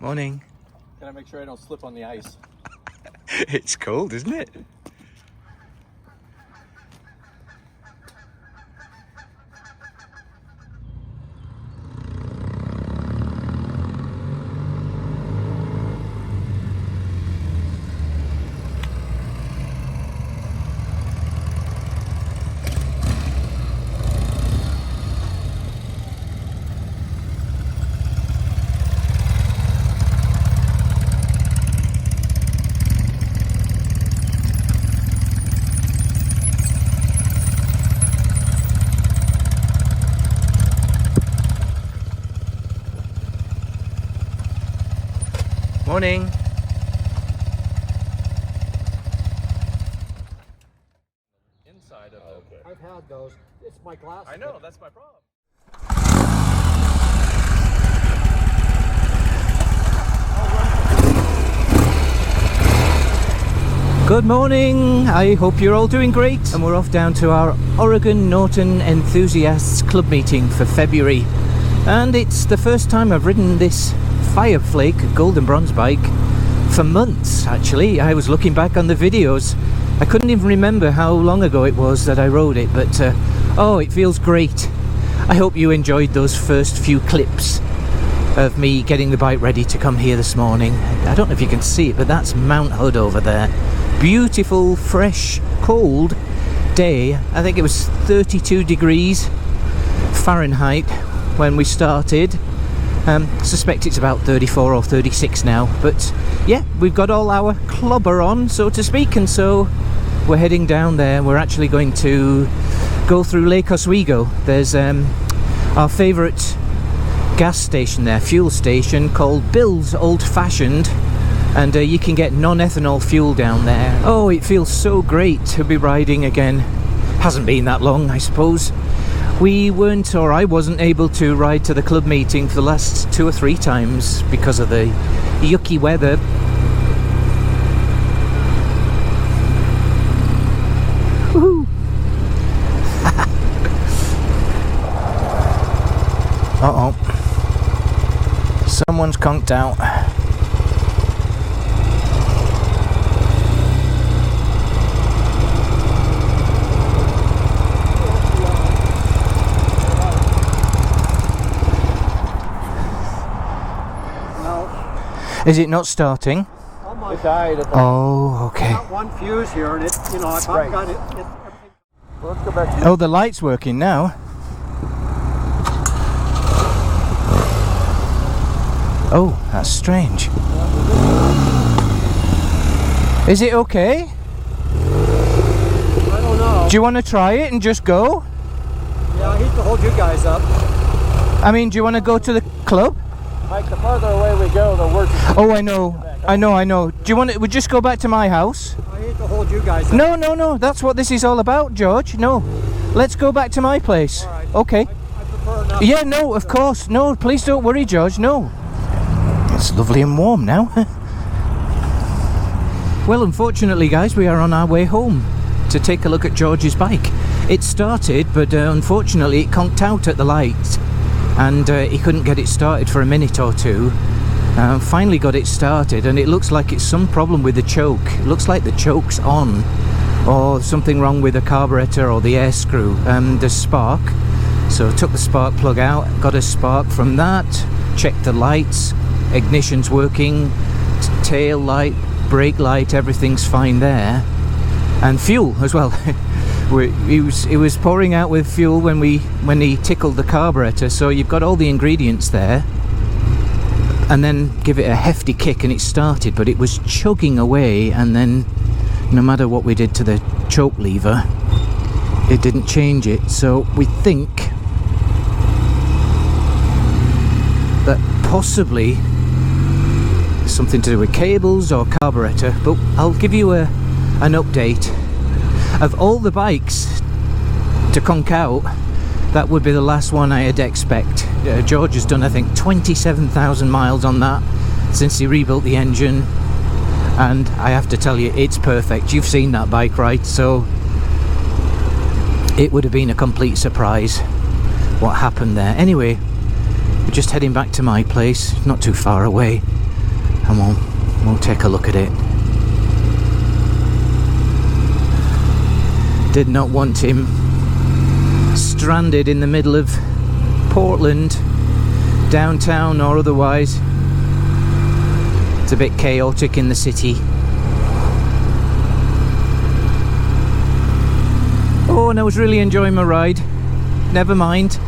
Morning. Gotta make sure I don't slip on the ice. It's cold, isn't it? Morning. Inside of them. I've had those. It's my glasses. I know, that's my problem. Good morning. I hope you're all doing great. And we're off down to our Oregon Norton Enthusiasts club meeting for February. And it's the first time I've ridden this Fireflake golden bronze bike for months, actually. I was looking back on the videos. I couldn't even remember how long ago it was that I rode it, but oh, it feels great. I hope you enjoyed those first few clips of me getting the bike ready to come here this morning. I don't know if you can see it, but that's Mount Hood over there. Beautiful, fresh, cold day. I think it was 32 degrees Fahrenheit when we started. Suspect it's about 34 or 36 now, but yeah, we've got all our clobber on, so to speak, and so we're heading down there. We're actually going to go through Lake Oswego. There's our favourite gas station there, fuel station, called Bill's Old Fashioned, and you can get non-ethanol fuel down there. Oh, it feels so great to be riding again. Hasn't been that long, I suppose. We weren't, or I wasn't able to ride to the club meeting for the last 2 or 3 times because of the yucky weather. Woohoo! Uh-oh. Someone's conked out. Is it not starting? It died at the Oh, okay. got one fuse here, and it, you know, I've Right. got it. Everything. Well, let's go back to Oh, the light's working now. Oh, that's strange. Is it okay? I don't know. Do you want to try it and just go? Yeah, I hate to hold you guys up. I mean, do you want to go to the club? Mike, the farther away we go, the worse it's Oh, I know. I know. Do you want to, we'll just go back to my house? I hate to hold you guys up. No. That's what this is all about, George. No. Let's go back to my place. All right. Okay. I prefer not. Yeah, no, of course. No, please don't worry, George. No. It's lovely and warm now. Well, unfortunately, guys, we are on our way home to take a look at George's bike. It started, but unfortunately it conked out at the light, and he couldn't get it started for a minute or two. Finally got it started, and it looks like it's some problem with the choke. It looks like the choke's on, or something wrong with the carburetor or the air screw. The spark. So took the spark plug out, got a spark from that, checked the lights, ignition's working, tail light, brake light, everything's fine there, and fuel as well. It was pouring out with fuel when he tickled the carburetor, so you've got all the ingredients there, and then give it a hefty kick and it started, but it was chugging away, and then no matter what we did to the choke lever, it didn't change it. So we think that possibly something to do with cables or carburetor, but I'll give you an update. Of all the bikes to conk out, that would be the last one I'd expect. George has done, I think, 27,000 miles on that since he rebuilt the engine, and I have to tell you, it's perfect. You've seen that bike, right? So it would have been a complete surprise what happened there. Anyway, we're just heading back to my place, not too far away, and we'll take a look at it. Did not want him stranded in the middle of Portland, downtown or otherwise. It's a bit chaotic in the city. Oh, and I was really enjoying my ride. Never mind.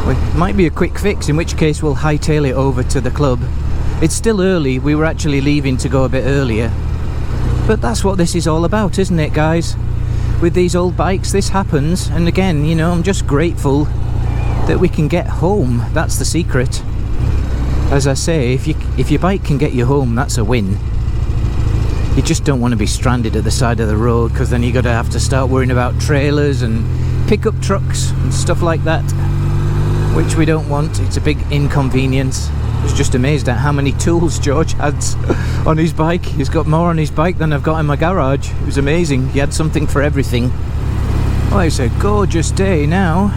Well, it might be a quick fix, in which case we'll hightail it over to the club. It's still early. We were actually leaving to go a bit earlier. But that's what this is all about, isn't it, guys? With these old bikes, this happens. And again, you know, I'm just grateful that we can get home. That's the secret. As I say, if your bike can get you home, that's a win. You just don't want to be stranded at the side of the road, because then you're going to have to start worrying about trailers and pickup trucks and stuff like that, which we don't want. It's a big inconvenience. I was just amazed at how many tools George has on his bike. He's got more on his bike than I've got in my garage. It was amazing. He had something for everything. Oh, it's a gorgeous day now.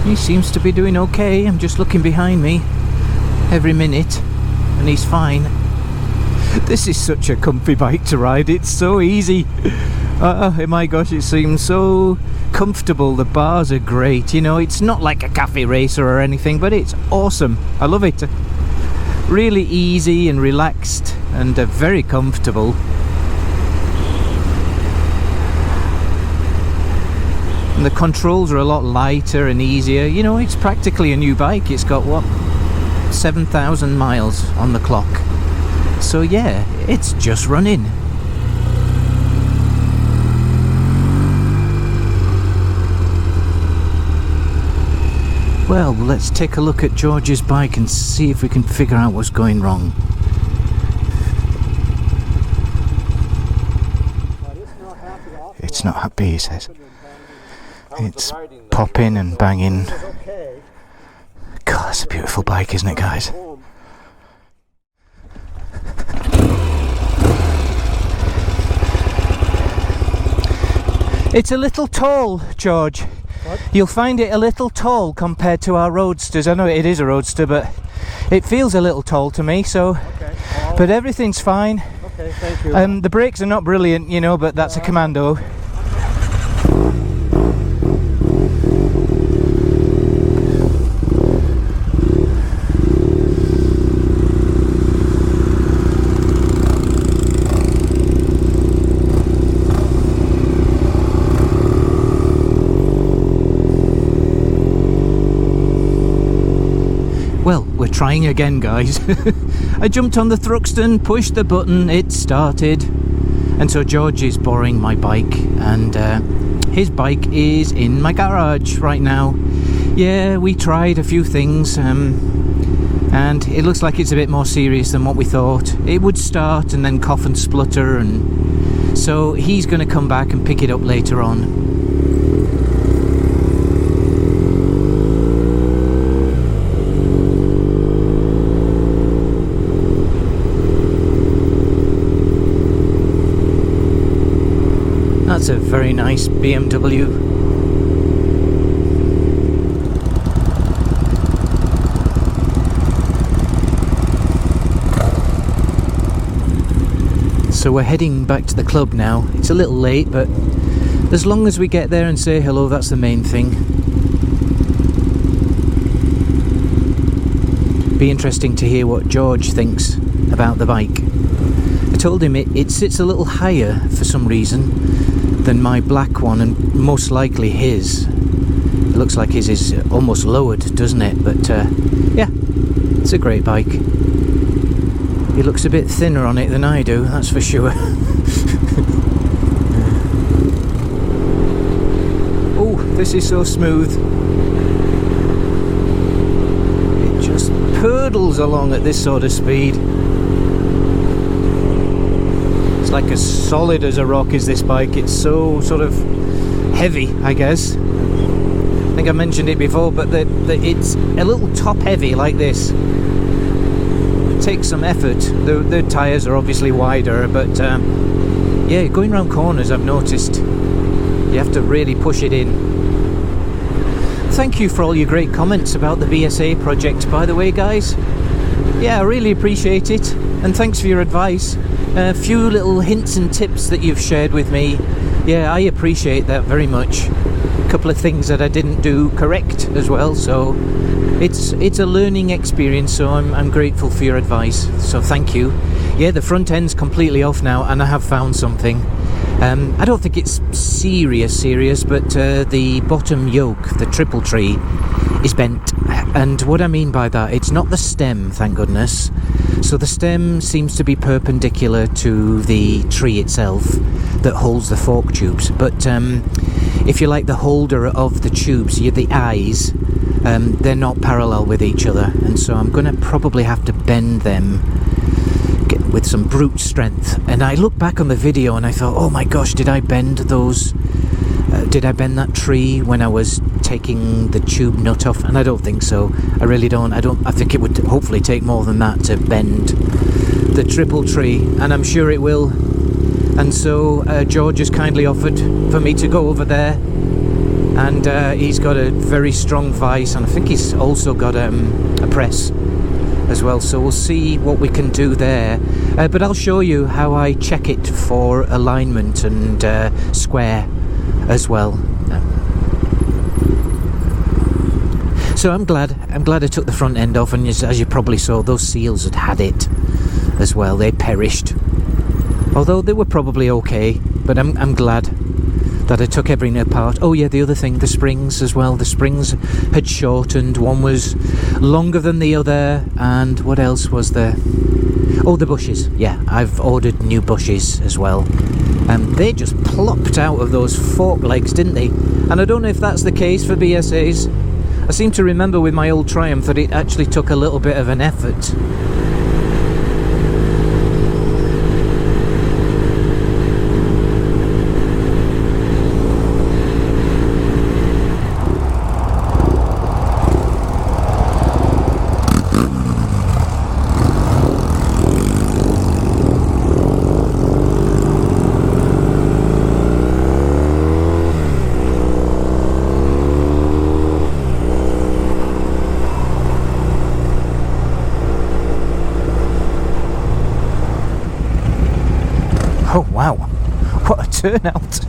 He seems to be doing okay. I'm just looking behind me every minute, and he's fine. This is such a comfy bike to ride. It's so easy. Oh my gosh, it seems so comfortable. The bars are great. You know, it's not like a cafe racer or anything, but it's awesome. I love it. Really easy and relaxed, and very comfortable. And the controls are a lot lighter and easier. You know, it's practically a new bike. It's got, what, 7,000 miles on the clock. So yeah, it's just running. Well, let's take a look at George's bike and see if we can figure out what's going wrong. It's not happy, he says. It's popping and banging. God, that's a beautiful bike, isn't it, guys? It's a little tall, George. What? You'll find it a little tall compared to our roadsters. I know it is a roadster, but it feels a little tall to me, so... Okay. But everything's fine. Okay, thank you. The brakes are not brilliant, you know, but that's a commando. Well, we're trying again, guys. I jumped on the Thruxton, pushed the button, it started. And so George is borrowing my bike, and his bike is in my garage right now. Yeah, we tried a few things, and it looks like it's a bit more serious than what we thought. It would start and then cough and splutter, and so he's going to come back and pick it up later on. That's a very nice BMW. So we're heading back to the club now. It's a little late, but as long as we get there and say hello, that's the main thing. Be interesting to hear what George thinks about the bike. I told him it sits a little higher for some reason than my black one, and most likely his. It looks like his is almost lowered, doesn't it? But yeah, it's a great bike. He looks a bit thinner on it than I do, that's for sure. Oh, this is so smooth. It just purdles along at this sort of speed. It's like as solid as a rock is this bike. It's so sort of heavy, I guess. I think I mentioned it before, but it's a little top heavy like this. It takes some effort. The tyres are obviously wider, but yeah, going around corners I've noticed you have to really push it in. Thank you for all your great comments about the BSA project, by the way, guys. Yeah, I really appreciate it, and thanks for your advice. A few little hints and tips that you've shared with me. Yeah, I appreciate that very much. A couple of things that I didn't do correct as well, so it's a learning experience, so I'm grateful for your advice, so thank you. Yeah, the front end's completely off now, and I have found something. I don't think it's serious, but the bottom yoke, the triple tree, is bent. And what I mean by that, it's not the stem, thank goodness. So the stem seems to be perpendicular to the tree itself that holds the fork tubes. But if you like, the holder of the tubes, the eyes, they're not parallel with each other, and so I'm going to probably have to bend them with some brute strength. And I looked back on the video and I thought, oh my gosh, did I bend those? Did I bend that tree when I was taking the tube nut off? And I don't think so. I really don't. I think it would hopefully take more than that to bend the triple tree, and I'm sure it will. And so George has kindly offered for me to go over there, and he's got a very strong vise, and I think he's also got a press as well, so we'll see what we can do there. But I'll show you how I check it for alignment and square as well. So I'm glad I took the front end off, and as you probably saw, those seals had it as well. They perished, although they were probably okay, but I'm glad that I took everything apart. Oh yeah, the other thing, the springs as well. The springs had shortened. One was longer than the other, and what else was there? Oh, the bushes. Yeah, I've ordered new bushes as well. They just plopped out of those fork legs, didn't they? And I don't know if that's the case for BSAs. I seem to remember with my old Triumph that it actually took a little bit of an effort. Oh wow, what a turnout.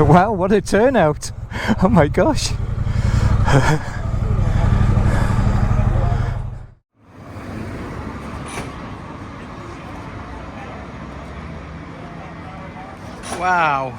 Wow, what a turnout. Oh my gosh. Wow.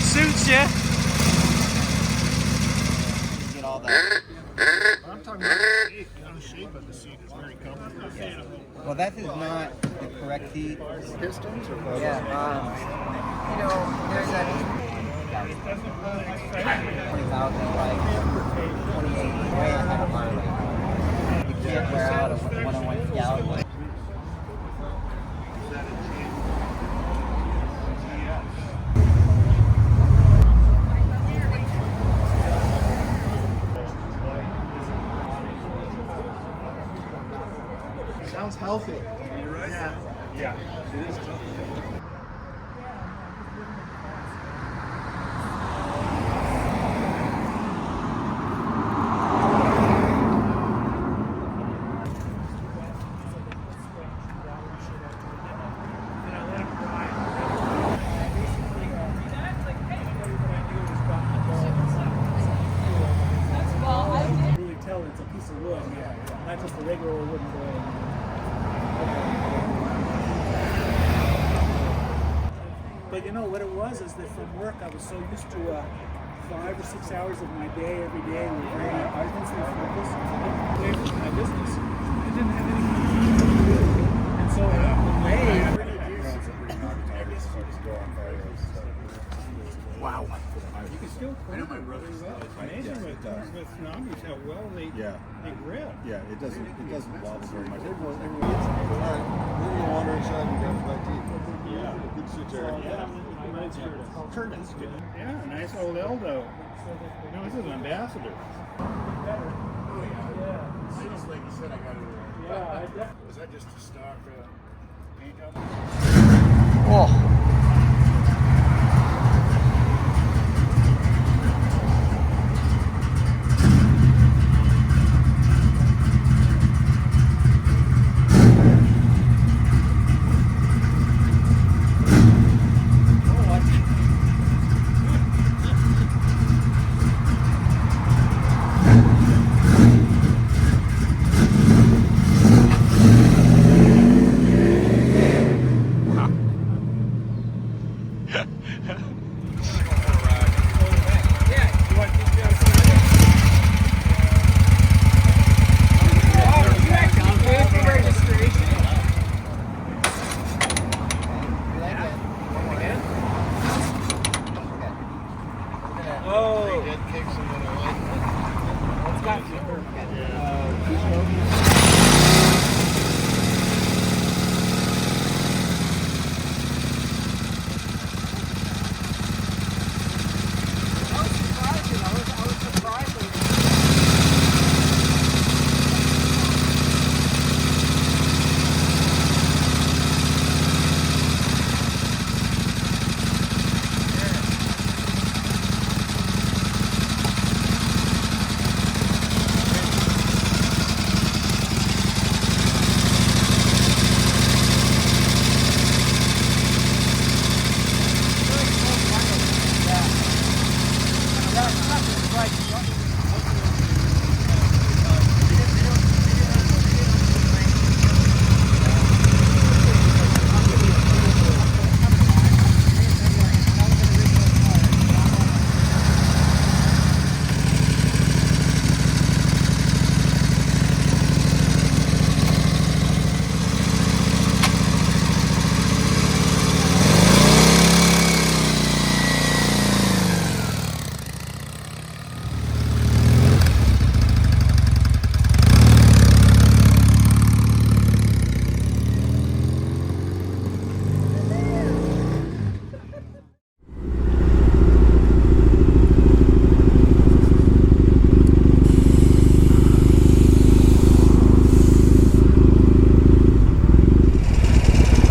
Suits you. Get all that. I'm talking about the shape. The shape of the seat is very comfortable. Well, that is not the correct seat. Pistons or both? Yeah. You know, there's that 20,000, like 28, way ahead of Harley. You can't wear out a 101 Scout. Sounds healthy. You're right. Yeah. It is healthy. Really tell it's a piece of wood, not just a regular old wooden board. But you know what it was is that from work I was so used to 5 or 6 hours of my day every day were very intensely focused away from my business. I didn't have anything to do. And so Wow. you can still clean them really well. It's amazing with Nobbies how well they grip. Yeah, it doesn't wobble very much. Alright, we're gonna wander inside and grab back to you. Yeah. Good to see you, Terry. Curtains good. Yeah, nice old Eldo. No, this is an ambassador. Like you said, I got it. Was that just a stock paint job? Oh.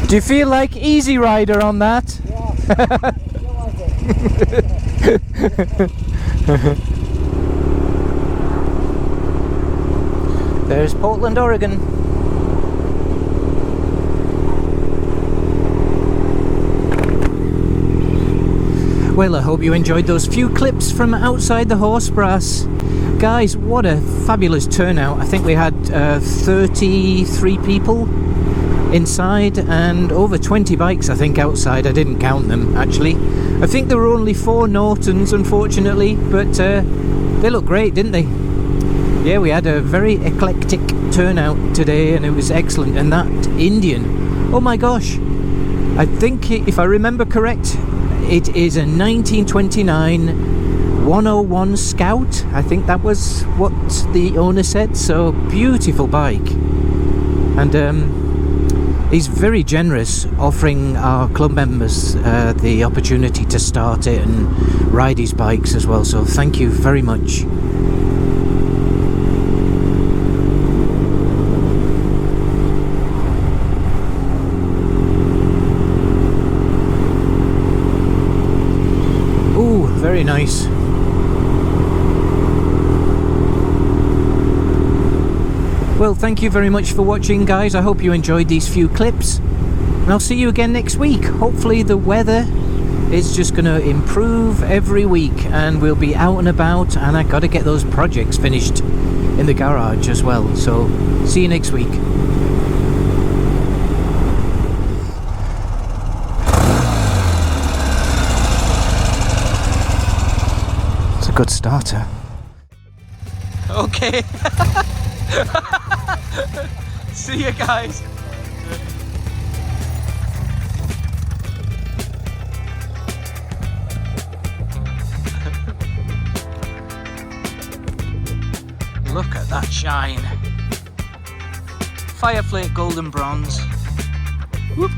Do you feel like Easy Rider on that? There's Portland, Oregon. Well, I hope you enjoyed those few clips from outside the horse brass. Guys, what a fabulous turnout. I think we had 33 people inside and over 20 bikes I think outside. I didn't count them actually. I think there were only 4 Nortons unfortunately, but they look great, didn't they? Yeah, we had a very eclectic turnout today and it was excellent. And that Indian, oh my gosh, I think if I remember correct, it is a 1929 101 Scout. I think that was what the owner said. So beautiful bike. And he's very generous, offering our club members the opportunity to start it and ride his bikes as well, so thank you very much. Ooh, very nice. Well, thank you very much for watching, guys. I hope you enjoyed these few clips. And I'll see you again next week. Hopefully the weather is just going to improve every week and we'll be out and about, and I got to get those projects finished in the garage as well. So, see you next week. It's a good starter. Okay. See you guys. Look at that shine. Fireflake golden bronze. Whoop.